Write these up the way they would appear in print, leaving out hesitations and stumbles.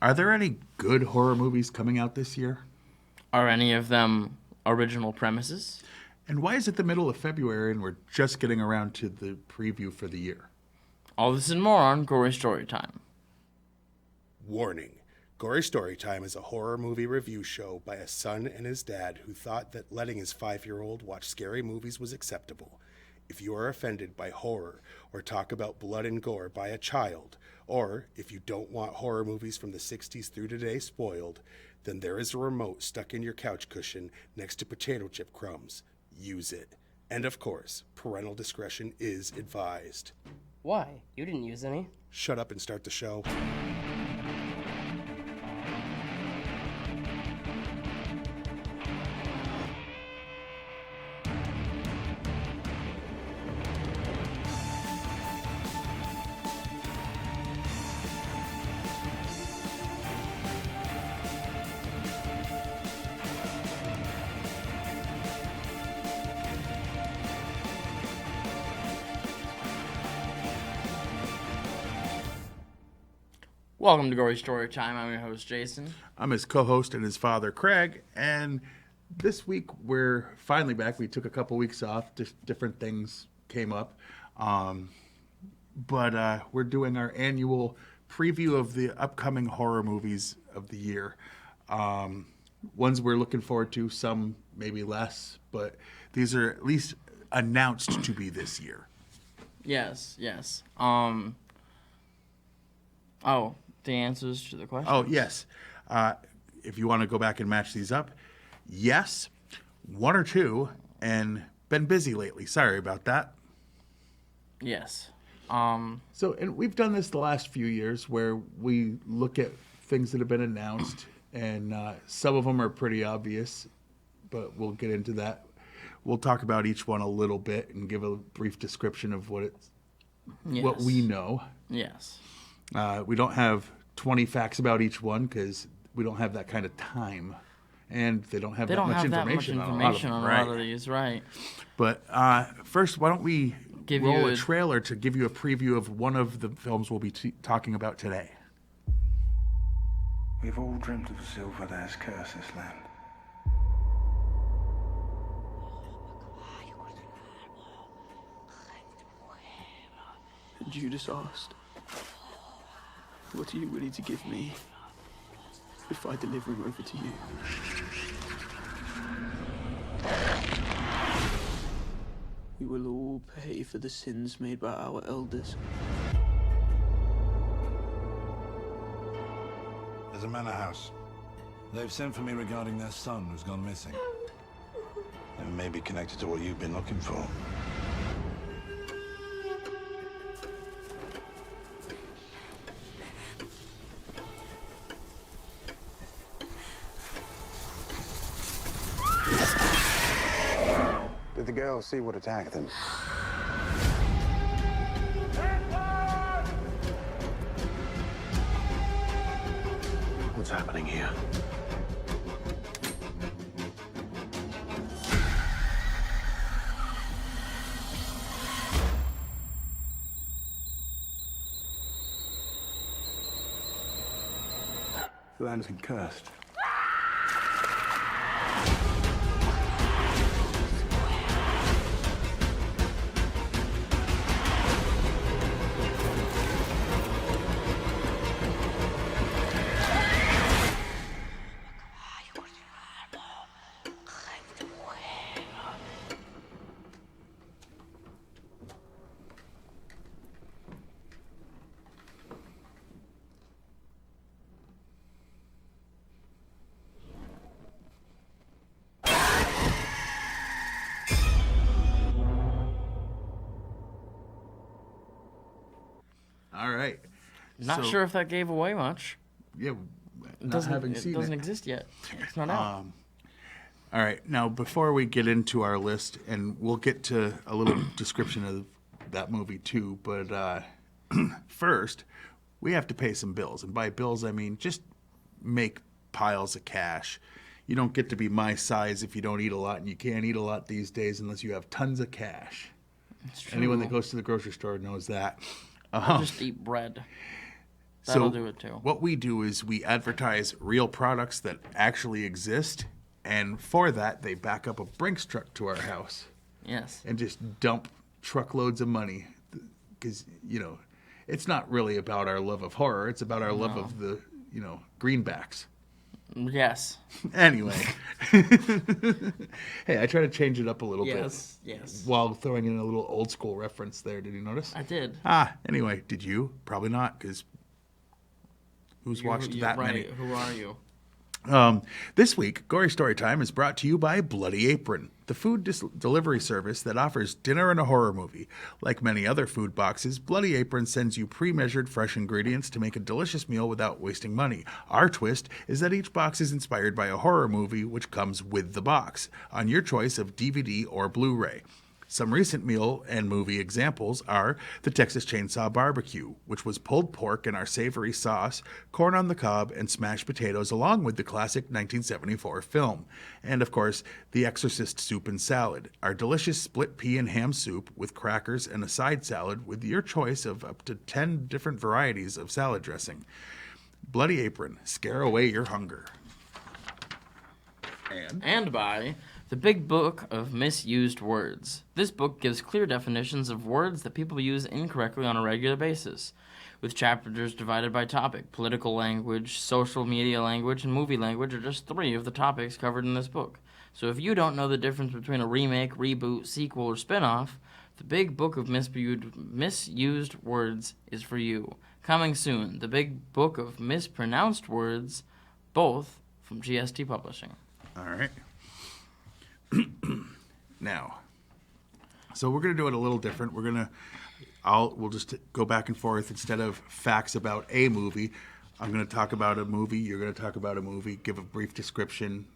Are there any good horror movies coming out this year? Are any of them original premises? And why is it the middle of February and we're just getting around to the preview for the year? All this and more on Gory Storytime. Warning. Gory Storytime is a horror movie review show by a son and his dad who thought that letting his 5-year-old watch scary movies was acceptable. If you are offended by horror or talk about blood and gore by a child, or if you don't want horror movies from the 60s through today spoiled, then there is a remote stuck in your couch cushion next to potato chip crumbs. Use it. And of course, parental discretion is advised. Why? You didn't use any. Shut up and start the show. Welcome to Gory Storytime. I'm your host, Jason. I'm his co-host and his father, Craig, and this week we're finally back. We took a couple weeks off, just different things came up, but we're doing our annual preview of the upcoming horror movies of the year. Ones we're looking forward to, some maybe less, but these are at least announced to be this year. Yes. The answers to the questions. Oh, yes. If you want to go back and match these up, yes, one or two, and been busy lately. Sorry about that. Yes. And we've done this the last few years where we look at things that have been announced, and some of them are pretty obvious, but we'll get into that. We'll talk about each one a little bit and give a brief description of what we know. Yes. We don't have 20 facts about each one because we don't have that kind of time, and they don't have that much information on a lot of these, right? But first, why don't we roll a trailer to give you a preview of one of the films we'll be talking about today. We've all dreamt of silver that's cursed this land. Judas asked, "What are you willing to give me if I deliver him over to you?" We will all pay for the sins made by our elders. There's a manor house. They've sent for me regarding their son who's gone missing. It may be connected to what you've been looking for. Did the girls see what attacked them? What's happening here? The land has been cursed. All right. Not sure if that gave away much. Yeah, It doesn't exist yet. It's not out. All right. Now, before we get into our list, and we'll get to a little description of that movie too, but first, we have to pay some bills. And by bills, I mean just make piles of cash. You don't get to be my size if you don't eat a lot, and you can't eat a lot these days unless you have tons of cash. It's true. Anyone that goes to the grocery store knows that. I just eat bread. That'll do it too. What we do is we advertise real products that actually exist, and for that, they back up a Brinks truck to our house Yes. and just dump truckloads of money. Because, it's not really about our love of horror. It's about our love of the, greenbacks. Yes. Anyway. Hey, I try to change it up a little bit. Yes. While throwing in a little old school reference there. Did you notice? I did. Anyway, did you? Probably not, because who's watched that many? Who are you? This week, Gory Storytime is brought to you by Bloody Apron, the food delivery service that offers dinner and a horror movie. Like many other food boxes, Bloody Apron sends you pre-measured fresh ingredients to make a delicious meal without wasting money. Our twist is that each box is inspired by a horror movie which comes with the box, on your choice of DVD or Blu-ray. Some recent meal and movie examples are the Texas Chainsaw Barbecue, which was pulled pork in our savory sauce, corn on the cob, and smashed potatoes, along with the classic 1974 film. And, of course, the Exorcist Soup and Salad, our delicious split pea and ham soup with crackers and a side salad with your choice of up to 10 different varieties of salad dressing. Bloody Apron, scare away your hunger. And by The Big Book of Misused Words. This book gives clear definitions of words that people use incorrectly on a regular basis, with chapters divided by topic. Political language, social media language, and movie language are just 3 of the topics covered in this book. So if you don't know the difference between a remake, reboot, sequel, or spin-off, The Big Book of Misused Words is for you. Coming soon, The Big Book of Mispronounced Words, both from GST Publishing. All right. Now, so we're going to do it a little different. We'll just go back and forth. Instead of facts about a movie, I'm going to talk about a movie. You're going to talk about a movie, give a brief description,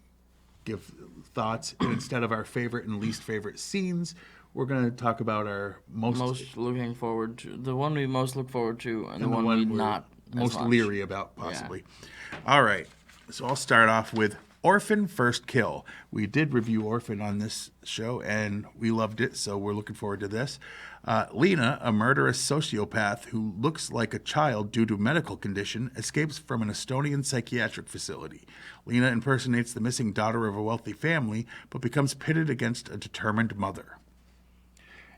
give thoughts. And instead of our favorite and least favorite scenes, we're going to talk about our most looking forward to, the one we most look forward to, and the one we're not most leery about, possibly. Yeah. All right. So I'll start off with Orphan First Kill. We did review Orphan on this show, and we loved it, so we're looking forward to this. Lena, a murderous sociopath who looks like a child due to a medical condition, escapes from an Estonian psychiatric facility. Lena impersonates the missing daughter of a wealthy family, but becomes pitted against a determined mother.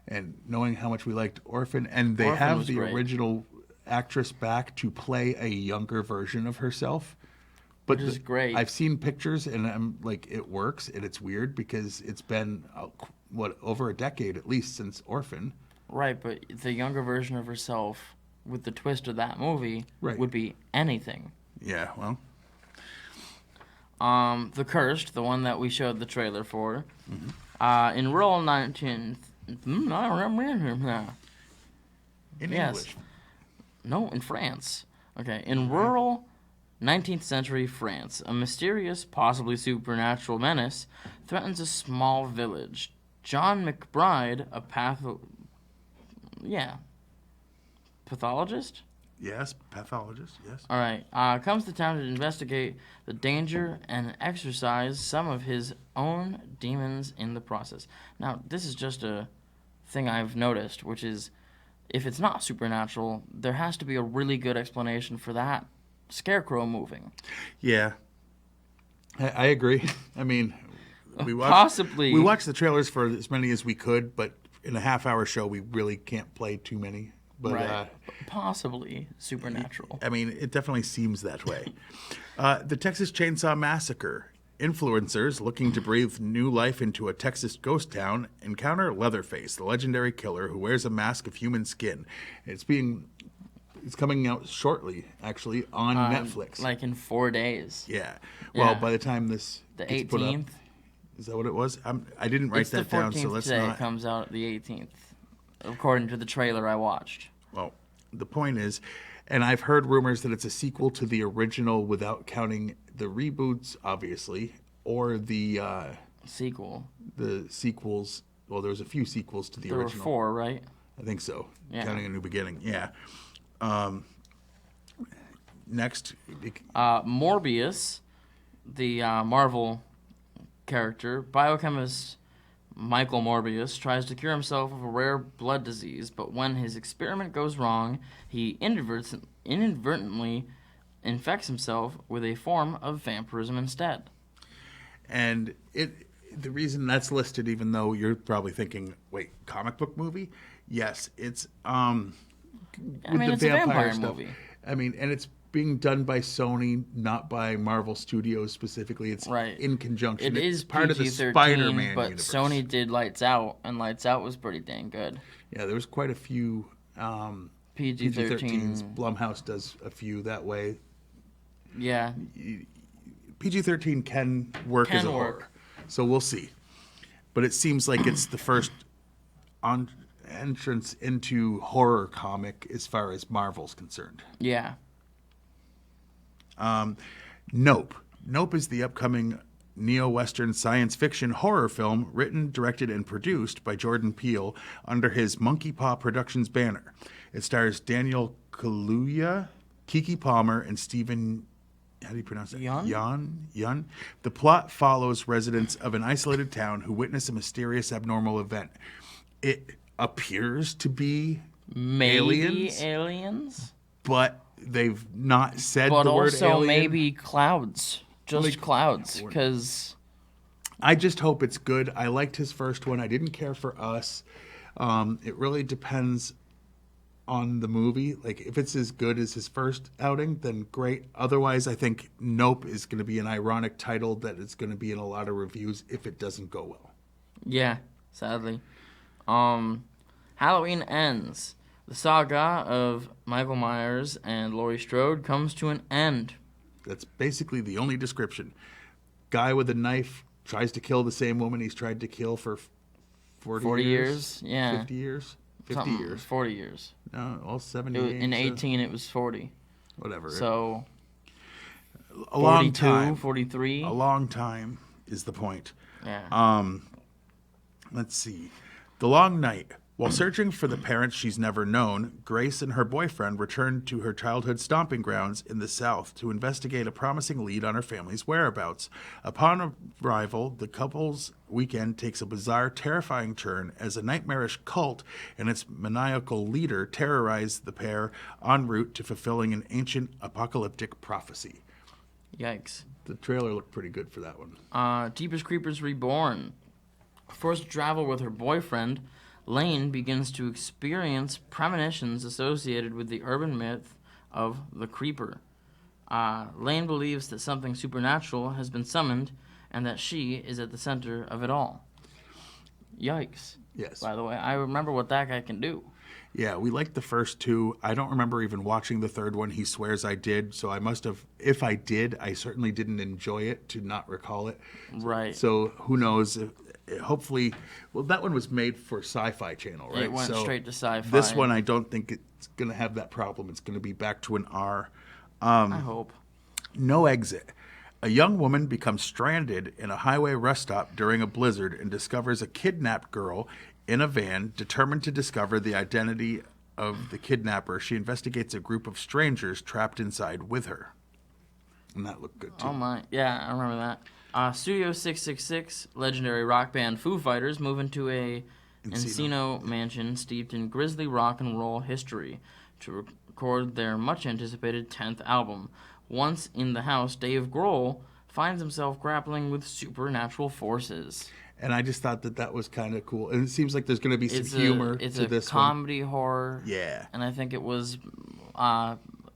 And knowing how much we liked Orphan, and they have the original actress back to play a younger version of herself. Which is great. I've seen pictures, and I'm like, it works, and it's weird because it's been, over a decade at least since Orphan. Right, but the younger version of herself, with the twist of that movie, would be anything. Yeah, well. The Cursed, the one that we showed the trailer for, in rural 19th... In English. No, in France. Okay, in rural 19th century France, a mysterious, possibly supernatural menace threatens a small village. John McBride, a pathologist? Yes, pathologist, yes. All right, comes to town to investigate the danger and exorcise some of his own demons in the process. Now, this is just a thing I've noticed, which is, if it's not supernatural, there has to be a really good explanation for that scarecrow moving. Yeah, I agree. I mean, we watched the trailers for as many as we could, but in a half-hour show, we really can't play too many. But possibly supernatural. I mean, it definitely seems that way. The Texas Chainsaw Massacre. Influencers looking to breathe new life into a Texas ghost town encounter Leatherface, the legendary killer who wears a mask of human skin. It's coming out shortly, actually, on Netflix. Like in 4 days. Yeah. Well, by the time this the gets 18th. put up, is that what it was? I didn't write that down, so let's today. not. It comes out the 18th, according to the trailer I watched. Well, the point is, and I've heard rumors that it's a sequel to the original without counting the reboots, obviously, or the sequel. The sequels. Well, there was a few sequels to the original. There were 4, right? I think so. Yeah. Counting a new beginning. Yeah. Next. Morbius, the Marvel character, biochemist Michael Morbius, tries to cure himself of a rare blood disease, but when his experiment goes wrong, he inadvertently infects himself with a form of vampirism instead. And the reason that's listed, even though you're probably thinking, wait, comic book movie? Yes, it's it's a vampire movie. I mean, and it's being done by Sony, not by Marvel Studios specifically. It's in conjunction. It is part PG-13, of the Spider-Man but universe. Sony did Lights Out, and Lights Out was pretty dang good. Yeah, there was quite a few PG-13s. Blumhouse does a few that way. Yeah. PG-13 can work as a horror. So we'll see. But it seems like it's the first entrance into horror comic as far as Marvel's concerned. Yeah. Nope. Nope is the upcoming neo-Western science fiction horror film written, directed, and produced by Jordan Peele under his Monkey Paw Productions banner. It stars Daniel Kaluuya, Keke Palmer, and Stephen... How do you pronounce it? Yun. The plot follows residents of an isolated town who witness a mysterious abnormal event. It appears to be aliens, but they've not said but the word alien. But also maybe clouds. Just clouds, because... I just hope it's good. I liked his first one. I didn't care for Us. It really depends on the movie. Like, if it's as good as his first outing, then great. Otherwise, I think Nope is going to be an ironic title that is going to be in a lot of reviews if it doesn't go well. Yeah, sadly. Halloween ends. The saga of Michael Myers and Laurie Strode comes to an end. That's basically the only description. Guy with a knife tries to kill the same woman he's tried to kill for 40 years? Yeah. 50 years? 50 Something, years. 40 years. No, all 78. In 18, it was 40. Whatever. So, a long time. 43. A long time is the point. Yeah. Let's see. The long night. While searching for the parents she's never known, Grace and her boyfriend return to her childhood stomping grounds in the South to investigate a promising lead on her family's whereabouts. Upon arrival, the couple's weekend takes a bizarre, terrifying turn as a nightmarish cult and its maniacal leader terrorize the pair en route to fulfilling an ancient apocalyptic prophecy. Yikes. The trailer looked pretty good for that one. Jeepers Creepers Reborn. Forced to travel with her boyfriend, Lane begins to experience premonitions associated with the urban myth of the Creeper. Lane believes that something supernatural has been summoned and that she is at the center of it all. Yikes. Yes. By the way, I remember what that guy can do. Yeah, we liked the first two. I don't remember even watching the third one. He swears I did, so I must have. If I did, I certainly didn't enjoy it to not recall it. Right. So who knows? Hopefully, well, that one was made for Sci-Fi Channel, right? It went straight to Sci-Fi. This one, I don't think it's going to have that problem. It's going to be back to an R. I hope. No exit. A young woman becomes stranded in a highway rest stop during a blizzard and discovers a kidnapped girl in a van. Determined to discover the identity of the kidnapper, she investigates a group of strangers trapped inside with her. And that looked good, too. Oh, my. Yeah, I remember that. Studio 666, legendary rock band Foo Fighters, move into a Encino mansion steeped in grisly rock and roll history to record their much-anticipated 10th album. Once in the house, Dave Grohl finds himself grappling with supernatural forces. And I just thought that was kind of cool. And it seems like there's going to be some humor to this one. It's a comedy horror. Yeah. And I think it was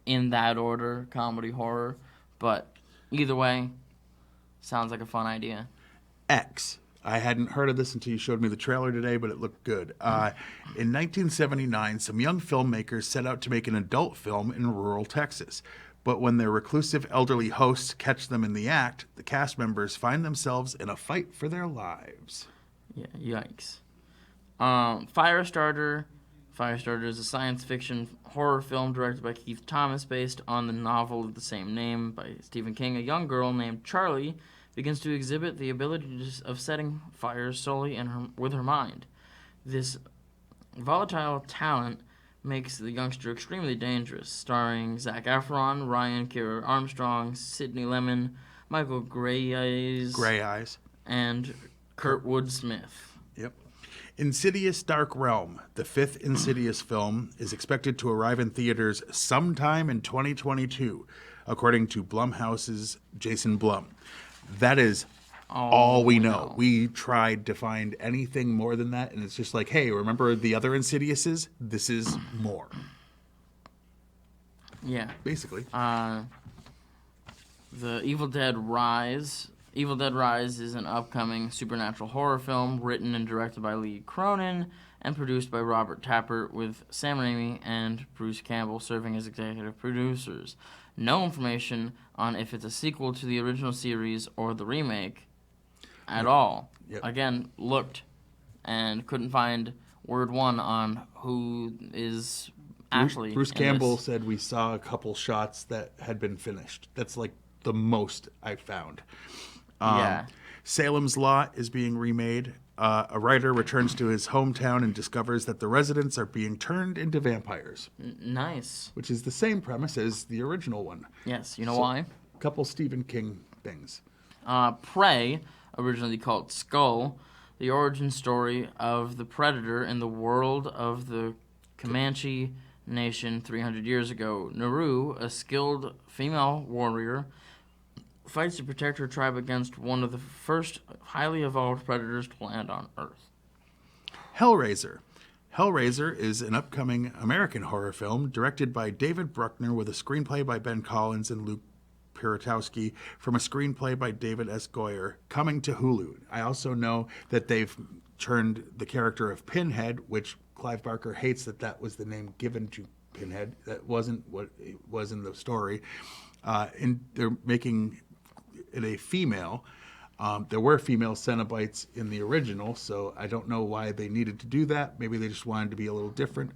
in that order, comedy horror. But either way, sounds like a fun idea. X. I hadn't heard of this until you showed me the trailer today, but it looked good. In 1979, some young filmmakers set out to make an adult film in rural Texas. But when their reclusive elderly hosts catch them in the act, the cast members find themselves in a fight for their lives. Yeah, yikes. Firestarter. Firestarter is a science fiction horror film directed by Keith Thomas based on the novel of the same name by Stephen King. A young girl named Charlie begins to exhibit the ability of setting fires solely with her mind. This volatile talent makes the youngster extremely dangerous, starring Zac Efron, Ryan Kiera Armstrong, Sidney Lemon, Michael Grey Eyes, Gray Eyes, and Kurtwood Smith. Insidious Dark Realm, the fifth Insidious film, is expected to arrive in theaters sometime in 2022, according to Blumhouse's Jason Blum. That is all we know. We tried to find anything more than that, and it's just like, hey, remember the other Insidiouses? This is more. Yeah. Basically. The Evil Dead Rise. Evil Dead Rise is an upcoming supernatural horror film written and directed by Lee Cronin and produced by Robert Tappert, with Sam Raimi and Bruce Campbell serving as executive producers. No information on if it's a sequel to the original series or the remake at all. Yep. Again, looked and couldn't find word one on who is actually Bruce in Campbell this. said we saw a couple shots that had been finished. That's like the most I found. Yeah. Salem's Lot is being remade. A writer returns to his hometown and discovers that the residents are being turned into vampires, Nice. which is the same premise as the original one. Yes, you know why? A couple Stephen King things. Prey, originally called Skull, the origin story of the Predator in the world of the Comanche Nation 300 years ago. Naru, a skilled female warrior, fights to protect her tribe against one of the first highly evolved predators to land on Earth. Hellraiser. Hellraiser is an upcoming American horror film directed by David Bruckner with a screenplay by Ben Collins and Luke Piratowski from a screenplay by David S. Goyer, coming to Hulu. I also know that they've turned the character of Pinhead, which Clive Barker hates that was the name given to Pinhead. That wasn't what it was in the story. And they're making it a female. There were female Cenobites in the original, so I don't know why they needed to do that. Maybe they just wanted to be a little different.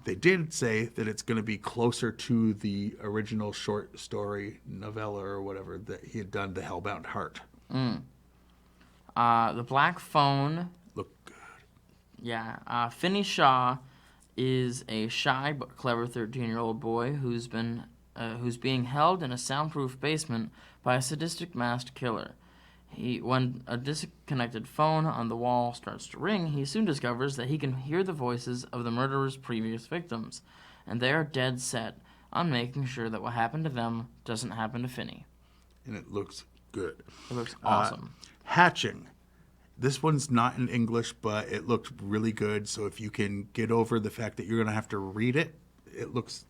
They did say that it's going to be closer to the original short story novella or whatever that he had done, The Hellbound Heart. The Black Phone. Look good. Yeah. Finney Shaw is a shy but clever 13-year-old boy who's being held in a soundproof basement by a sadistic masked killer. When a disconnected phone on the wall starts to ring, he soon discovers that he can hear the voices of the murderer's previous victims, and they are dead set on making sure that what happened to them doesn't happen to Finney. And it looks good. It looks awesome. Hatching. This one's not in English, but it looked really good. So if you can get over the fact that you're going to have to read it, it looks...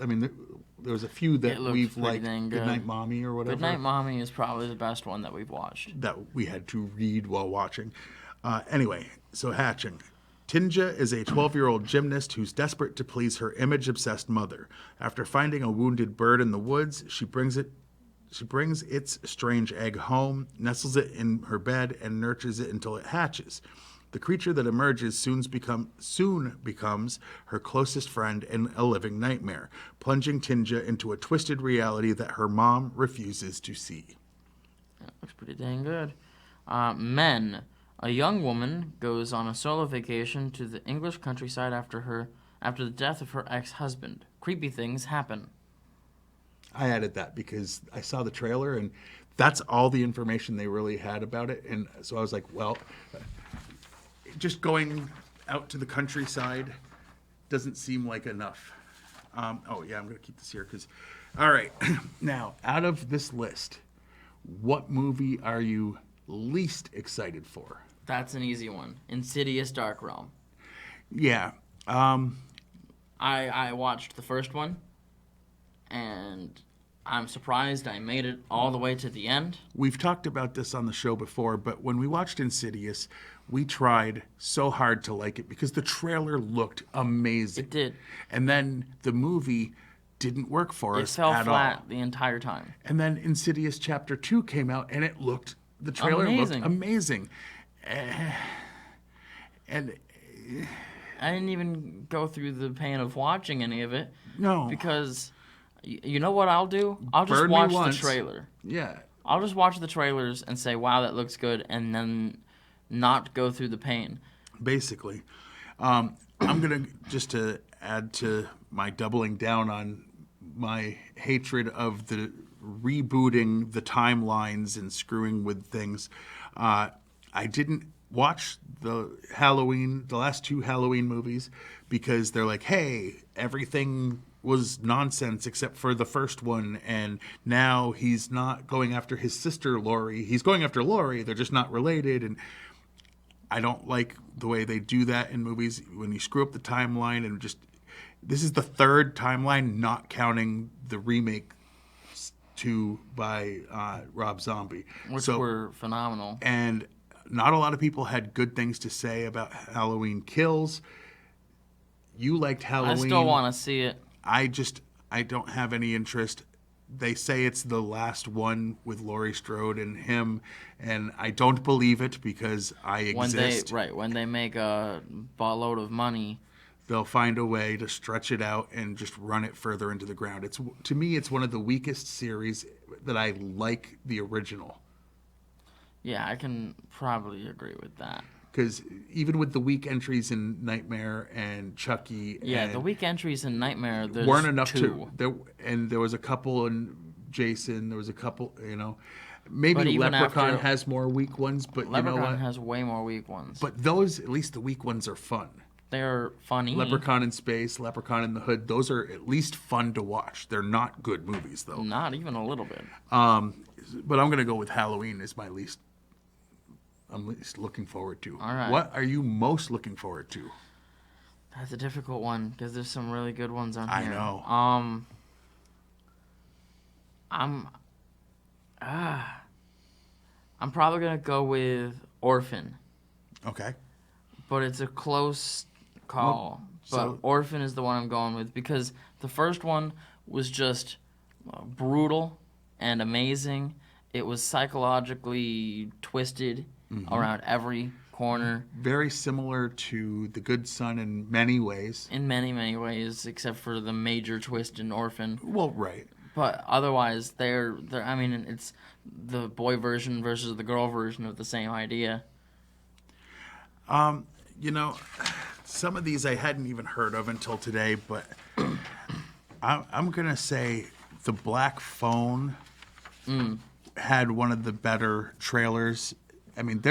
I mean, there was a few that we've liked. Goodnight Mommy or whatever. Goodnight Mommy is probably the best one that we've watched. That we had to read while watching. Anyway, so Hatching. Tinja is a 12-year-old gymnast who's desperate to please her image-obsessed mother. After finding a wounded bird in the woods, she brings its strange egg home, nestles it in her bed, and nurtures it until it hatches. The creature that emerges soon becomes her closest friend and a living nightmare, plunging Tinja into a twisted reality that her mom refuses to see. That looks pretty dang good. Men. A young woman goes on a solo vacation to the English countryside after the death of her ex-husband. Creepy things happen. I added that because I saw the trailer, and that's all the information they really had about it. And so I was like, well... just going out to the countryside doesn't seem like enough. I'm going to keep this here because... All right. Now, out of this list, what movie are you least excited for? That's an easy one. Insidious Dark Realm. Yeah. I watched the first one, and I'm surprised I made it all the way to the end. We've talked about this on the show before, but when we watched Insidious... we tried so hard to like it because the trailer looked amazing. It did. And then the movie didn't work for us at all. It fell flat the entire time. And then Insidious Chapter 2 came out, and the trailer looked amazing. And I didn't even go through the pain of watching any of it. No. Because, you know what I'll do? I'll just watch the trailer. Yeah. I'll just watch the trailers and say, wow, that looks good, and then... not go through the pain. Basically. I'm going to, just to add to my doubling down on my hatred of the rebooting the timelines and screwing with things, I didn't watch the last 2 Halloween movies, because they're like, hey, everything was nonsense except for the first one, and now he's not going after his sister Laurie. He's going after Laurie. They're just not related, and I don't like the way they do that in movies when you screw up the timeline. And just, this is the 3rd timeline, not counting the remake 2 by Rob Zombie, which were phenomenal. And not a lot of people had good things to say about Halloween Kills. You liked Halloween. I still want to see it. I don't have any interest. They say it's the last one with Laurie Strode and him, and I don't believe it, because I exist. When they make a buttload of money, they'll find a way to stretch it out and just run it further into the ground. To me, it's one of the weakest series that I like the original. Yeah, I can probably agree with that. Because even with the weak entries in Nightmare and Chucky, the weak entries in Nightmare, there's weren't enough 2. There was a couple in Jason. There was a couple, maybe Leprechaun has more weak ones, but Leprechaun has way more weak ones. But those, at least the weak ones, are fun. They're funny. Leprechaun in Space, Leprechaun in the Hood, those are at least fun to watch. They're not good movies, though. Not even a little bit. But I'm going to go with Halloween as I'm least looking forward to. All right. What are you most looking forward to? That's a difficult one, because there's some really good ones on here. I know. I'm probably going to go with Orphan. Okay. But it's a close call. But Orphan is the one I'm going with, because the first one was just brutal and amazing. It was psychologically twisted around every corner. Very similar to The Good Son in many ways. In many, many ways, except for the major twist in Orphan. Well, right. But otherwise, it's the boy version versus the girl version of the same idea. Some of these I hadn't even heard of until today, but I'm going to say The Black Phone had one of the better trailers. I mean,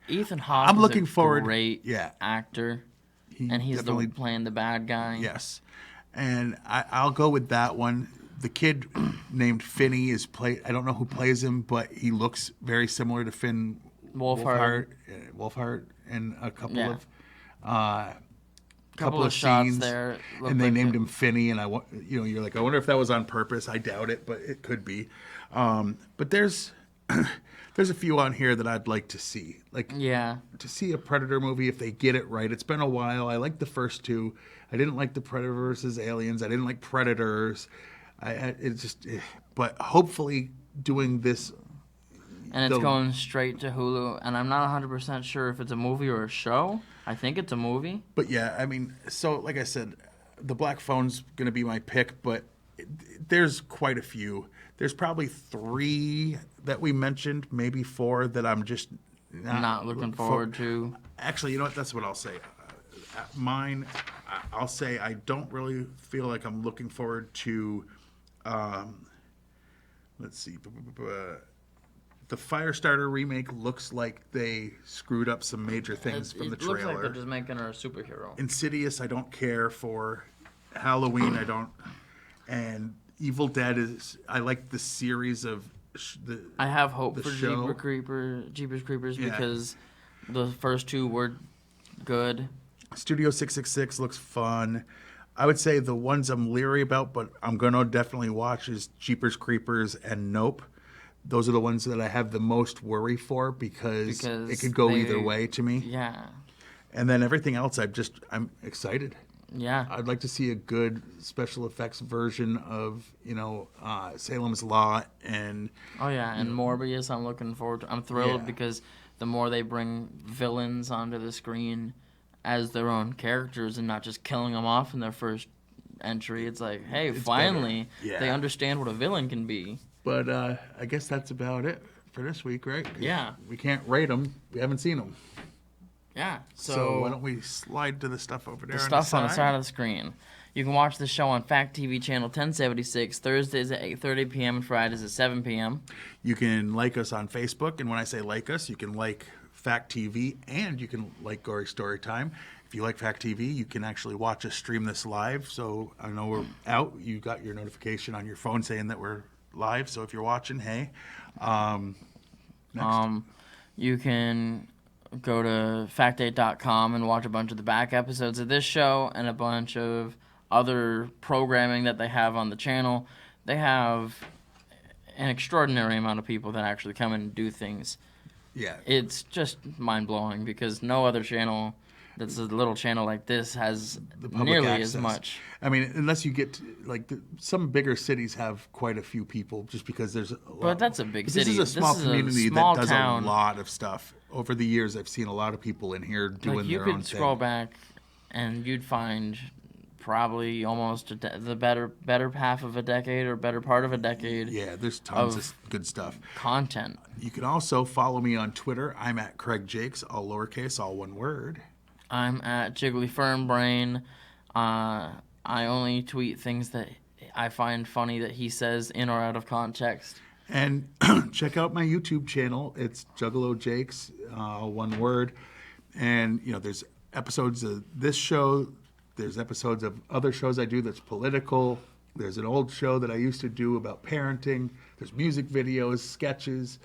Ethan Hawke I'm looking is a forward, great actor, and he's playing the bad guy. Yes, and I'll go with that one. The kid named Finney I don't know who plays him, but he looks very similar to Finn Wolfhard in a couple of shots scenes there, and they named him Finney, and you're like, I wonder if that was on purpose. I doubt it, but it could be. But there's a few on here that I'd like to see, to see a Predator movie if they get it right. It's been a while. I liked the first 2. I didn't like the Predator versus Aliens. I didn't like Predators. But hopefully doing this. And it's going straight to Hulu, and I'm not 100% sure if it's a movie or a show. I think it's a movie. But yeah, I mean, so like I said, The Black Phone's going to be my pick, but there's quite a few. There's probably 3 that we mentioned, maybe 4 that I'm just not looking forward to. Actually, you know what? That's what I'll say. Mine, I'll say I don't really feel like I'm looking forward to, let's see, the Firestarter remake looks like they screwed up some major things from the trailer. It looks like they're just making her a superhero. Insidious, I don't care for. Halloween, I don't. And Evil Dead I like the series of I have hope for show. Jeepers Creepers because the first 2 were good. Studio 666 looks fun. I would say the ones I'm leery about, but I'm going to definitely watch, is Jeepers Creepers and Nope. Those are the ones that I have the most worry for because it could go either way to me. Yeah. And then everything else, I'm excited. Yeah. I'd like to see a good special effects version of, Salem's Lot and... Oh, yeah, and Morbius I'm looking forward to. I'm thrilled because the more they bring villains onto the screen as their own characters and not just killing them off in their first entry, it's like, hey, finally, they understand what a villain can be. But I guess that's about it for this week, right? Yeah. We can't rate them. We haven't seen them. Yeah. So why don't we slide to the stuff over there? The stuff on the side of the screen. You can watch the show on Fact TV channel 1076, Thursdays at 8:30 p.m. and Fridays at 7 p.m. You can like us on Facebook, and when I say like us, you can like Fact TV, and you can like Gory Storytime. If you like Fact TV, you can actually watch us stream this live. So I know we're out. You got your notification on your phone saying that we're live. So if you're watching, hey. Next. You can go to fact8.com and watch a bunch of the back episodes of this show and a bunch of other programming that they have on the channel. They have an extraordinary amount of people that actually come in and do things. Yeah. It's just mind-blowing because no other channel that's a little channel like this has The public nearly access. as much. I mean, unless you get to, like some bigger cities have quite a few people, just because there's a lot. But that's a big This city. is a small community small that does town. a lot of stuff. Over the years, I've seen a lot of people in here doing Like, you their own could scroll thing. back and you'd find probably almost the better half of a decade or better part of a decade Yeah, there's tons of of good stuff. content. You can also follow me on Twitter. I'm at Craig Jakes, all lowercase, all one word. I'm at Jiggly Fernbrain. I only tweet things that I find funny that he says in or out of context. And check out my YouTube channel. It's Juggalo Jakes, one word. And, there's episodes of this show. There's episodes of other shows I do that's political. There's an old show that I used to do about parenting. There's music videos, sketches.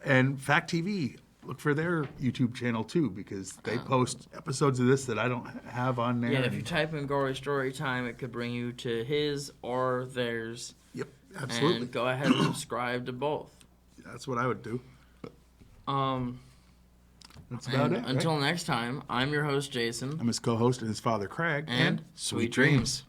And Fact TV, look for their YouTube channel too, because they post episodes of this that I don't have on there. Yeah, if you type in Gory Storytime, it could bring you to his or theirs. Yep, absolutely. And go ahead and subscribe to both. That's what I would do. That's And about it. until next time, I'm your host, Jason. I'm his co-host and his father, Craig. And sweet dreams.